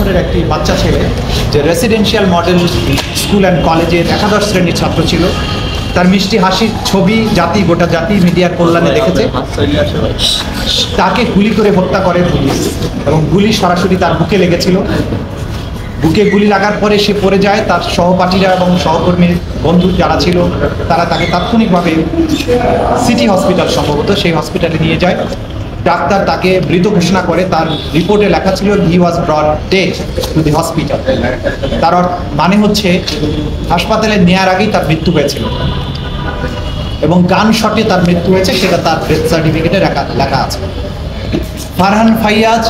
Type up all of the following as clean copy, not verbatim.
বছরের একটি বাচ্চা ছেলে, যে রেসিডেন্সিয়াল মডেল স্কুল অ্যান্ড কলেজের একাদশ শ্রেণীর ছাত্র ছিল। তার মিষ্টি হাসির ছবি গোটা জাতি মিডিয়ার কল্যাণে দেখেছে। তাকে গুলি করে হত্যা করে পুলিশ, এবং গুলি সরাসরি তার বুকে লেগেছিল। বুকে গুলি লাগার পরে সে পড়ে যায়। তার সহপাঠীরা এবং সহকর্মীর বন্ধু যারা ছিল তারা তাকে তাৎক্ষণিকভাবে সিটি হসপিটাল, সম্ভবত সেই হসপিটালে নিয়ে যায়। ডাক্তার তাকে মৃত ঘোষণা করে। তার রিপোর্টে লেখা ছিল he was brought dead to the hospital. তার মানে হচ্ছে হাসপাতালে নেওয়ার আগেই তার মৃত্যু হয়েছিল, এবং গান শটে তার মৃত্যু হয়েছে, সেটা তার ডেথ সার্টিফিকেটে লেখা আছে। ফারহান ফাইয়াজ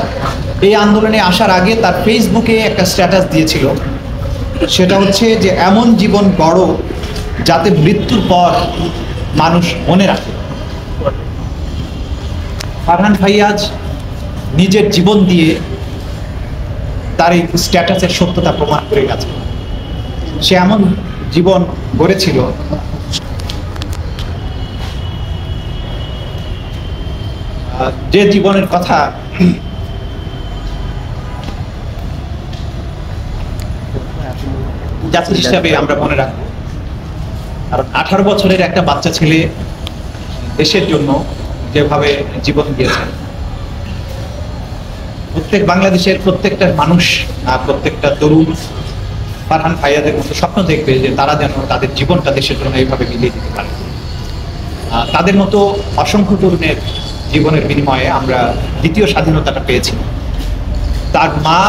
এই আন্দোলনে আসার আগে তার ফেসবুকে একটা স্ট্যাটাস দিয়েছিল, সেটা হচ্ছে যে এমন জীবন গড়ো যাতে মৃত্যুর পর মানুষ মনে রাখে। ফারহান ফাইয়াজ নিজের জীবন দিয়ে তার এই স্ট্যাটাসের সত্যতা প্রমাণ করে গেছে। সে এমন জীবন গড়েছিল যে জীবনের কথা জাতি হিসাবে আমরা মনে রাখবো। কারণ 18 বছরের একটা বাচ্চা ছেলে দেশের জন্য যেভাবে জীবন দিয়েছে, বাংলাদেশের প্রত্যেকটা মানুষ, প্রত্যেকটা তরুণ ফারহান ফাইয়াজের মতো স্বপ্ন দেখবে যে তারা যেন তাদের জীবনটা দেশের জন্য এইভাবে বিলিয়ে দিতে পারে। তাদের মতো অসংখ্য তরুণের জীবনের বিনিময়ে আমরা দ্বিতীয় স্বাধীনতাটা পেয়েছি। তার মা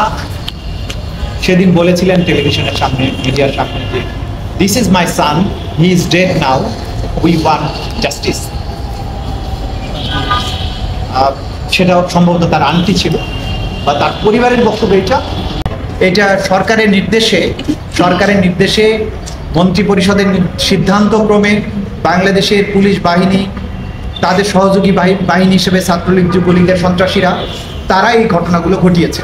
সেদিন বলেছিলেন টেলিভিশনের সামনে, মিডিয়ার সামনে, যে this is my son, he is dead now, we want justice. সেটা সম্ভবত তার আন্টি ছিল বা তার পরিবারের বক্তব্য। এটা সরকারের নির্দেশে মন্ত্রী পরিষদের সিদ্ধান্ত ক্রমে বাংলাদেশের পুলিশ বাহিনী, তাদের সহযোগী বাহিনী হিসেবে ছাত্রলীগ, যুবলীগের সন্ত্রাসীরা, তারা এই ঘটনাগুলো ঘটিয়েছে।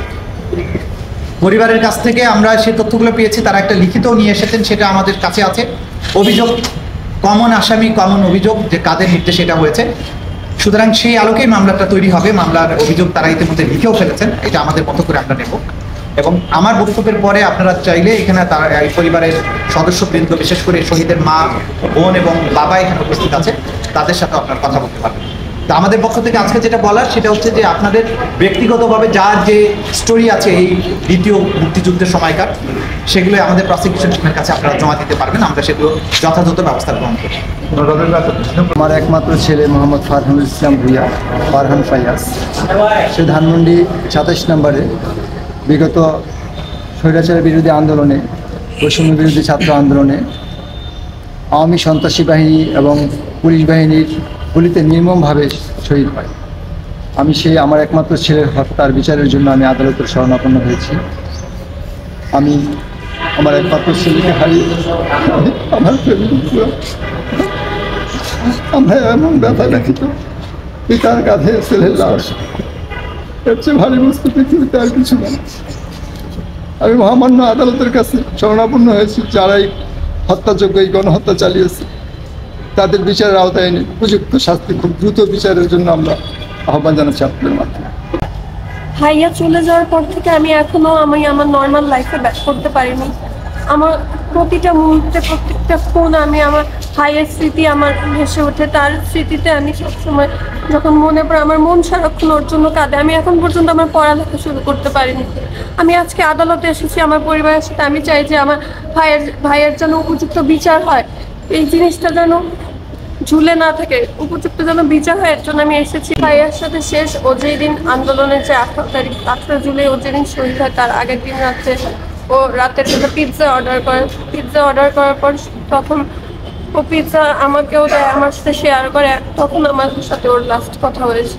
পরিবারের কাছ থেকে আমরা সেই তথ্যগুলো পেয়েছি। তারা একটা লিখিতও নিয়ে এসেছেন, সেটা আমাদের কাছে আছে। অভিযোগ, কমন আসামি, কমন অভিযোগ যে কাদের নির্দেশে এটা হয়েছে। সুতরাং সেই আলোকেই মামলাটা তৈরি হবে। মামলার অভিযোগ তারা ইতিমধ্যে লিখেও ফেলেছেন, এটা আমাদের মতো করে আমরা নেব। এবং আমার বক্তব্যের পরে আপনারা চাইলে এখানে তার এই পরিবারের সদস্যবৃন্দ, বিশেষ করে শহীদের মা, বোন এবং বাবা এখানে উপস্থিত আছে, তাদের সাথে আপনারা কথা বলতে পারবেন। তা আমাদের পক্ষ থেকে আজকে যেটা বলার সেটা হচ্ছে যে আপনাদের ব্যক্তিগতভাবে যার যে স্টোরি আছে এই দ্বিতীয় মুক্তিযুদ্ধের সময়কার, সেগুলো আমাদের প্রসিকিউশন টিমের কাছে আপনারা জমা দিতে পারবেন। আমরা সেগুলো যথাযথ ব্যবস্থা গ্রহণ করি। আমার একমাত্র ছেলে মোহাম্মদ ফারহানুল ইসলাম ভুইয়া, ফারহান ফাইয়াজ, সে ধানমন্ডি 27 নম্বরে বিগত স্বৈরাচার বিরোধী আন্দোলনে, বৈষম্য বিরোধী ছাত্র আন্দোলনে আওয়ামী সন্ত্রাসী বাহিনী এবং পুলিশ বাহিনীর গুলিতে নির্মমভাবে শহীদ হয়। আমি আমার একমাত্র ছেলের হত্যার বিচারের জন্য আমি আদালতের শরণাপন্ন হয়েছি। আমি আমার একমাত্র ছেলেকে হারিয়ে আমার আমরা এমন ব্যথা দেখিত, পিতার কাঁধে ছেলের লাশ, এর চেয়ে ভারী বস্তু পৃথিবীতে আর কিছু না। আমি মহামান্য আদালতের কাছে শরণাপন্ন হয়েছি, যারাই হত্যাযোগ্য এই গণহত্যা চালিয়েছে তাদের বিচারের আওতায় এনে উপযুক্ত শাস্তি, খুব দ্রুত বিচারের জন্য আমরা আহ্বান জানাচ্ছি আপনাদের মাধ্যমে। ভাইয়া চলে যাওয়ার পর থেকে আমি আমার নর্মাল লাইফে ব্যাক করতে পারিনি। আমার প্রতিটা মুহূর্তে, প্রত্যেকটা ফোন আমি আমার ভাইয়ের স্মৃতি আমার ভেসে ওঠে। তার স্মৃতিতে আমি সবসময় যখন মনে পড়ে আমার মন সারাক্ষণ ওর জন্য কাঁদে। আমি এখন পর্যন্ত আমার পড়ালেখা শুরু করতে পারিনি। আমি আজকে আদালতে এসেছি আমার পরিবারের সাথে। আমি চাই যে আমার ভাইয়ের যেন উপযুক্ত বিচার হয়, এই জিনিসটা যেন ঝুলে না থাকে, উপযুক্ত যেন বিচার হয়, এর জন্য আমি এসেছি। ভাইয়ের সাথে শেষ ও যেই দিন আন্দোলনের যে 18 জুলাই ও যেদিন শহীদ হয়, তার আগের দিন ও রাতের বেলা পিৎজা অর্ডার করার পর তখন ও পিৎজা আমাকেও দেয়, আমার সাথে শেয়ার করে, তখন আমার সাথে ওর লাস্ট কথা হয়েছে।